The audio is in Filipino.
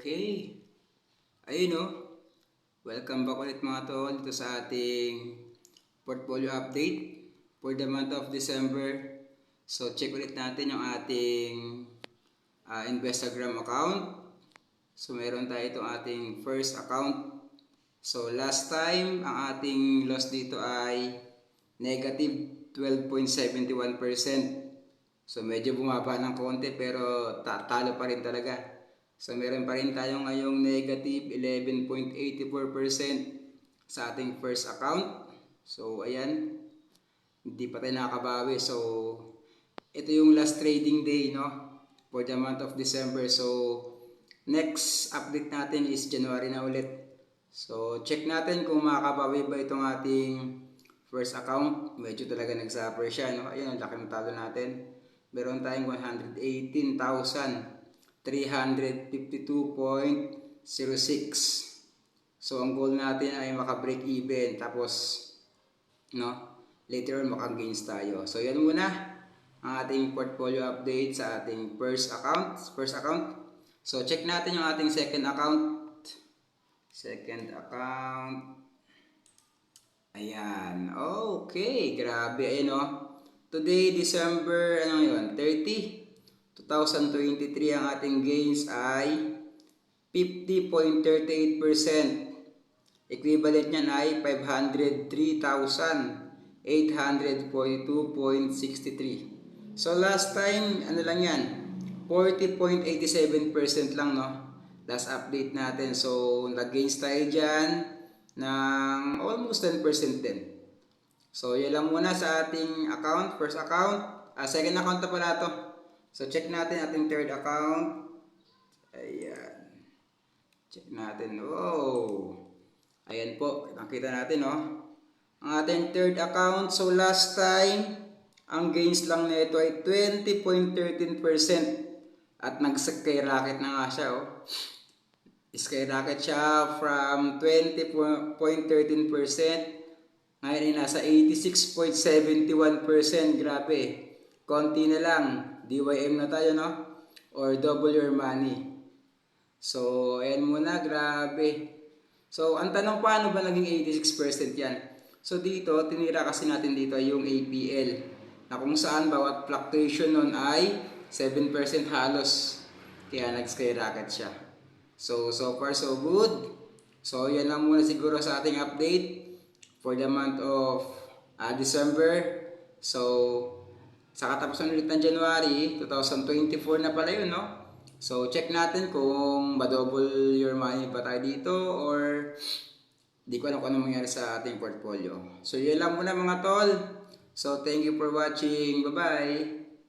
Okay. Ayun o. Welcome back ulit mga tol dito sa ating portfolio update for the month of December. So check ulit natin yung ating Instagram account. So meron tayo itong ating first account. So last time ang ating loss dito ay negative 12.71%. So medyo bumaba ng konti pero talo pa rin talaga. So meron pa rin tayo ngayong negative 11.84% sa ating first account. So ayan, hindi pa tayo nakakabawi. So ito yung last trading day, no, for the month of December. So next update natin is January na ulit. So check natin kung makakabawi ba itong ating first account. Medyo talaga nagsuffer siya, no? Ayun, ang laki ng talo natin. Meron tayong 118,352.06. So ang goal natin ay maka-break even, tapos later on maka-gains tayo. So yan muna ang ating portfolio update sa ating first account. So check natin yung ating second account. Ayan. Okay, grabe. Ayun o. Today, December 30, 2023, ang ating gains ay 50.38%. Equivalent niyan ay 503,842.63. So last time, ano lang yan, 40.87% lang, no? Last update natin. So nag-gains tayo dyan ng almost 10% din. So yun lang muna sa ating account, first account. Second account na pala to. So check natin ating third account. Ayan. Check natin. Oh. Ayan po, nakita natin, no? Ang ating third account. So last time, ang gains lang nito ay 20.13%. At nag-skyrocket na nga siya, oh. Skyrocket siya from 20.13%. Ngayon ay nasa 86.71%. Grabe. Konti na lang. DYM na tayo, no? Or double your money. So, ayan muna. Grabe. So, ang tanong, paano ba naging 86% yan? So, dito, tinira kasi natin dito yung APL. Na kung saan bawat fluctuation nun ay 7% halos. Kaya nag-skyrocket siya. So far so good. So, yan lang muna siguro sa ating update for the month of December. So, sa katapusan ulit ng January 2024 na pala yun, no? So, check natin kung ma-double your money pa tayo dito or di ko alam kung ano mangyari sa ating portfolio. So, yun lang muna mga tol. So, thank you for watching. Bye-bye!